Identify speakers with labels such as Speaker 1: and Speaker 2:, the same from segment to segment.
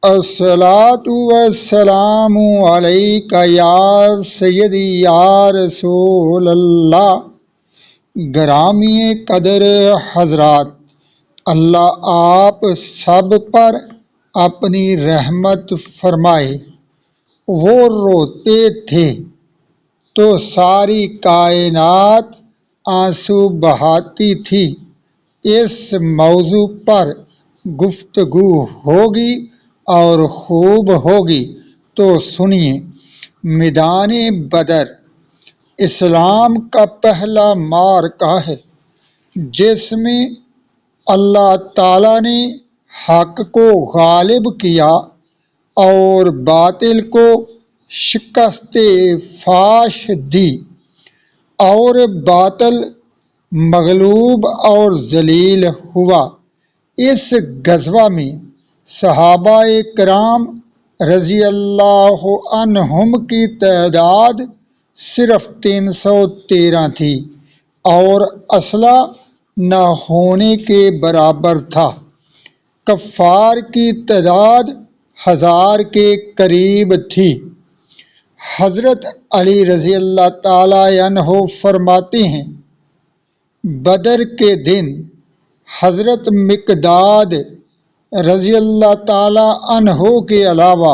Speaker 1: الصلاۃ والسلام علیک یا سیدی یا رسول اللہ۔ گرامی قدر حضرات، اللہ آپ سب پر اپنی رحمت فرمائے۔ وہ روتے تھے تو ساری کائنات آنسو بہاتی تھی۔ اس موضوع پر گفتگو ہوگی اور خوب ہوگی، تو سنیے۔ میدان بدر اسلام کا پہلا معرکہ ہے جس میں اللہ تعالیٰ نے حق کو غالب کیا اور باطل کو شکست فاش دی، اور باطل مغلوب اور ذلیل ہوا۔ اس غزوہ میں صحابہ کرام رضی اللہ عنہم کی تعداد صرف 313 تھی اور اسلحہ نہ ہونے کے برابر تھا۔ کفار کی تعداد 1000 کے قریب تھی۔ حضرت علی رضی اللہ تعالی عنہ فرماتے ہیں، بدر کے دن حضرت مقداد رضی اللہ تعالی عنہ کے علاوہ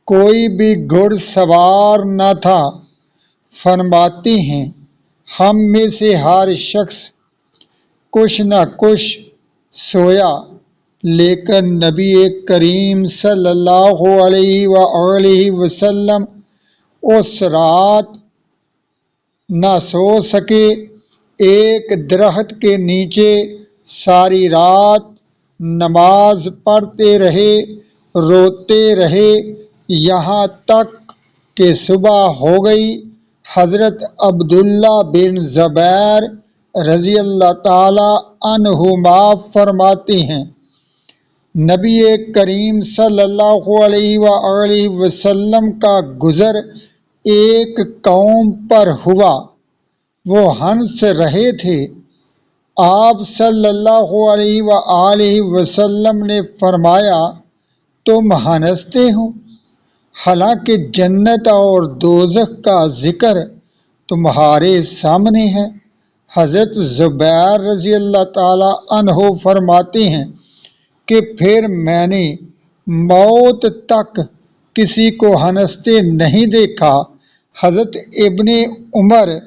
Speaker 1: کوئی بھی گھڑ سوار نہ تھا۔ فرماتے ہیں، ہم میں سے ہر شخص کچھ نہ کچھ سویا، لیکن نبی کریم صلی اللہ علیہ وآلہ وسلم اس رات نہ سو سکے۔ ایک درخت کے نیچے ساری رات نماز پڑھتے رہے، روتے رہے، یہاں تک کہ صبح ہو گئی۔ حضرت عبداللہ بن زبیر رضی اللہ تعالی عنہما فرماتے ہیں، نبی کریم صلی اللہ علیہ وآلہ وسلم کا گزر ایک قوم پر ہوا۔ وہ ہنس رہے تھے۔ آپ صلی اللہ علیہ وآلہ وسلم نے فرمایا، تم ہنستے ہو حالانکہ جنت اور دوزخ کا ذکر تمہارے سامنے ہے۔ حضرت زبیر رضی اللہ تعالی عنہ فرماتے ہیں کہ پھر میں نے موت تک کسی کو ہنستے نہیں دیکھا۔ حضرت ابن عمر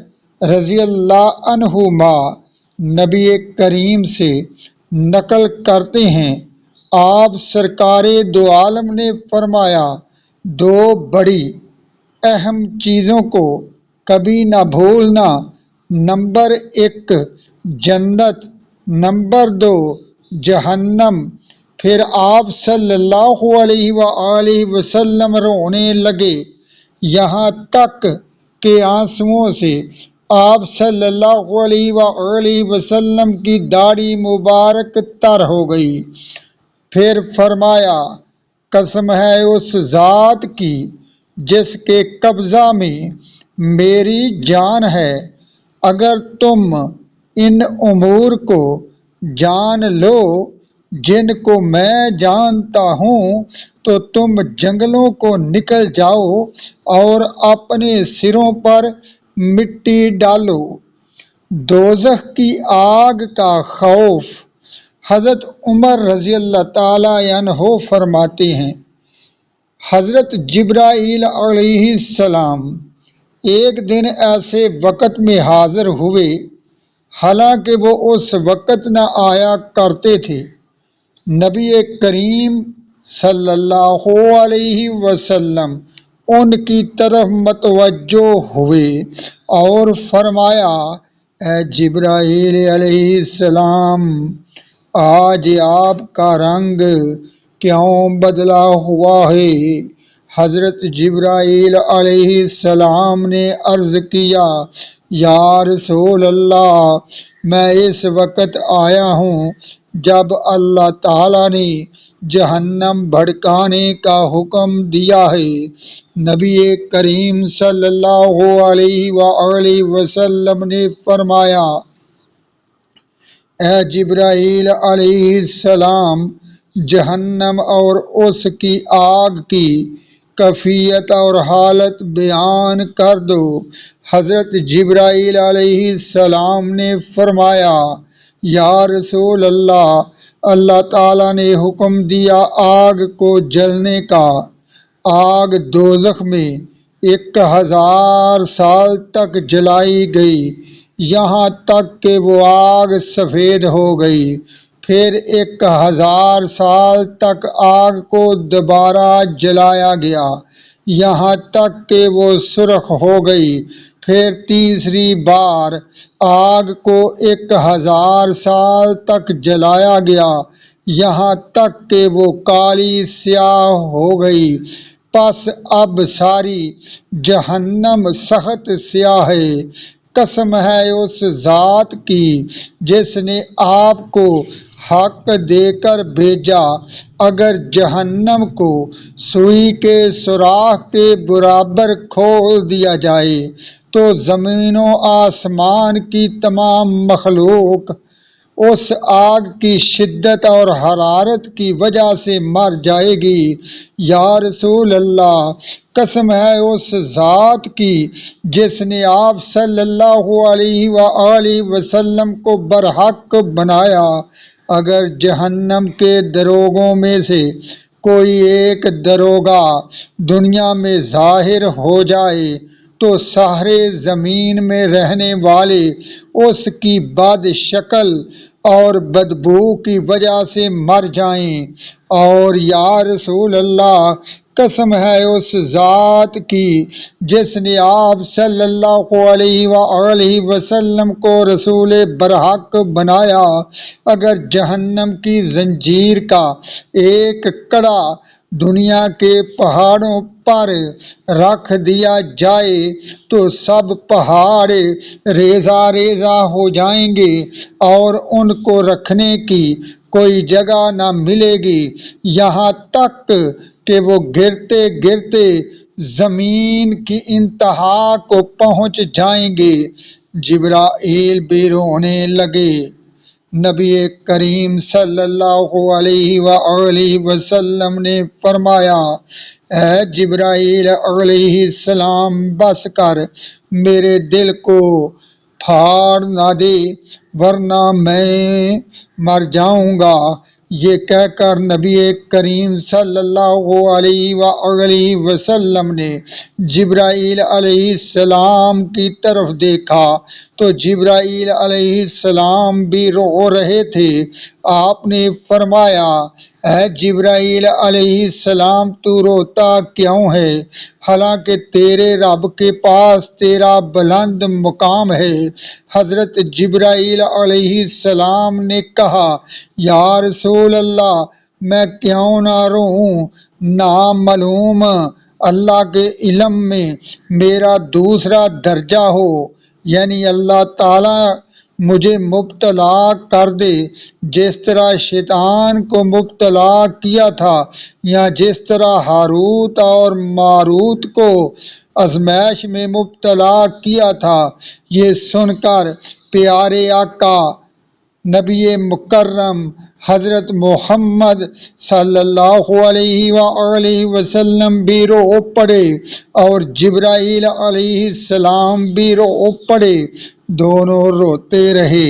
Speaker 1: رضی اللہ عنہما نبی کریم سے نقل کرتے ہیں، آپ سرکار دو عالم نے فرمایا، دو بڑی اہم چیزوں کو کبھی نہ بھولنا، نمبر 1 جنت، نمبر 2 جہنم۔ پھر آپ صلی اللہ علیہ وآلہ وسلم رونے لگے، یہاں تک کہ آنسوؤں سے آپ صلی اللہ علیہ وآلہ وسلم کی داڑھی مبارک تر ہو گئی۔ پھر فرمایا، قسم ہے اس ذات کی جس کے قبضہ میں میری جان ہے، اگر تم ان امور کو جان لو جن کو میں جانتا ہوں تو تم جنگلوں کو نکل جاؤ اور اپنے سروں پر مٹی ڈالو۔ دوزخ کی آگ کا خوف۔ حضرت عمر رضی اللہ تعالی عنہ فرماتے ہیں، حضرت جبرائیل علیہ السلام ایک دن ایسے وقت میں حاضر ہوئے حالانکہ وہ اس وقت نہ آیا کرتے تھے۔ نبی کریم صلی اللہ علیہ وسلم ان کی طرف متوجہ ہوئے اور فرمایا، اے جبرائیل علیہ السلام، آج آپ کا رنگ کیوں بدلا ہوا ہے؟ حضرت جبرائیل علیہ السلام نے عرض کیا، یا رسول اللہ، میں اس وقت آیا ہوں جب اللہ تعالیٰ نے جہنم بھڑکانے کا حکم دیا ہے۔ نبی کریم صلی اللہ علیہ وآلہ وسلم نے فرمایا، اے جبرائیل علیہ السلام، جہنم اور اس کی آگ کی کیفیت اور حالت بیان کر دو۔ حضرت جبرائیل علیہ السلام نے فرمایا، یا رسول اللہ، اللہ تعالیٰ نے حکم دیا آگ کو جلنے کا۔ آگ دوزخ میں 1000 سال تک جلائی گئی، یہاں تک کہ وہ آگ سفید ہو گئی۔ پھر 1000 سال تک آگ کو دوبارہ جلایا گیا، یہاں تک کہ وہ سرخ ہو گئی۔ پھر تیسری بار آگ کو 1000 سال تک جلایا گیا، یہاں تک کہ وہ کالی سیاہ ہو گئی۔ پس اب ساری جہنم سخت سیاہ ہے۔ قسم ہے اس ذات کی جس نے آپ کو حق دے کر بھیجا، اگر جہنم کو سوئی کے سوراخ کے برابر کھول دیا جائے تو زمین و آسمان کی تمام مخلوق اس آگ کی شدت اور حرارت کی وجہ سے مر جائے گی۔ یا رسول اللہ، قسم ہے اس ذات کی جس نے آپ صلی اللہ علیہ وآلہ وسلم کو برحق بنایا، اگر جہنم کے دروغوں میں سے کوئی ایک دروغہ دنیا میں ظاہر ہو جائے تو سارے زمین میں رہنے والے اس کی بد شکل اور بدبو کی وجہ سے مر جائیں۔ اور یا رسول اللہ، قسم ہے اس ذات کی جس نے آپ صلی اللہ علیہ وآلہ وسلم کو رسول برحق بنایا، اگر جہنم کی زنجیر کا ایک کڑا دنیا کے پہاڑوں پر رکھ دیا جائے تو سب پہاڑ ریزہ ریزہ ہو جائیں گے اور ان کو رکھنے کی کوئی جگہ نہ ملے گی، یہاں تک کہ وہ گرتے گرتے زمین کی انتہا کو پہنچ جائیں گے۔ جبرائیل بھی رونے لگے۔ نبی کریم صلی اللہ علیہ وآلہ وسلم نے فرمایا، اے جبرائیل علیہ السلام، بس کر، میرے دل کو پھاڑ نہ دے ورنہ میں مر جاؤں گا۔ یہ کہہ کر نبی کریم صلی اللہ علیہ وآلہ وسلم نے جبرائیل علیہ السلام کی طرف دیکھا تو جبرائیل علیہ السلام بھی رو رہے تھے۔ آپ نے فرمایا، اے جبرائیل علیہ السلام، تو روتا کیوں ہے؟ حالانکہ تیرے رب کے پاس تیرا بلند مقام ہے۔ حضرت جبرائیل علیہ السلام نے کہا، یا رسول اللہ، میں کیوں نہ روؤں؟ نامعلوم اللہ کے علم میں میرا دوسرا درجہ ہو، یعنی اللہ تعالیٰ مجھے مبتلا کر دے جس طرح شیطان کو مبتلا کیا تھا، یا جس طرح ہاروت اور ماروت کو آزمائش میں مبتلا کیا تھا۔ یہ سن کر پیارے آقا نبی مکرم حضرت محمد صلی اللہ علیہ وآلہ وسلم بھی رو پڑے اور جبرائیل علیہ السلام بھی رو پڑے۔ دونوں روتے رہے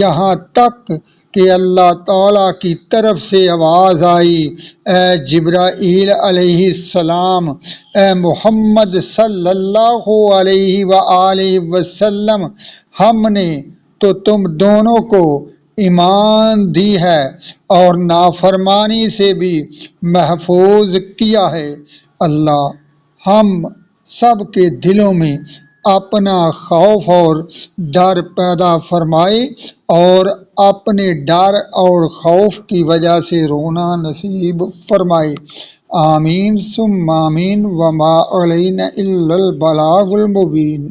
Speaker 1: یہاں تک کہ اللہ تعالیٰ کی طرف سے آواز آئی، اے جبرائیل علیہ السلام، اے محمد صلی اللہ علیہ وآلہ وسلم، ہم نے تو تم دونوں کو ایمان دی ہے اور نافرمانی سے بھی محفوظ کیا ہے۔ اللہ ہم سب کے دلوں میں اپنا خوف اور ڈر پیدا فرمائے اور اپنے ڈر اور خوف کی وجہ سے رونا نصیب فرمائے۔ آمین ثم آمین۔ وما علینا الا البلاغ المبین۔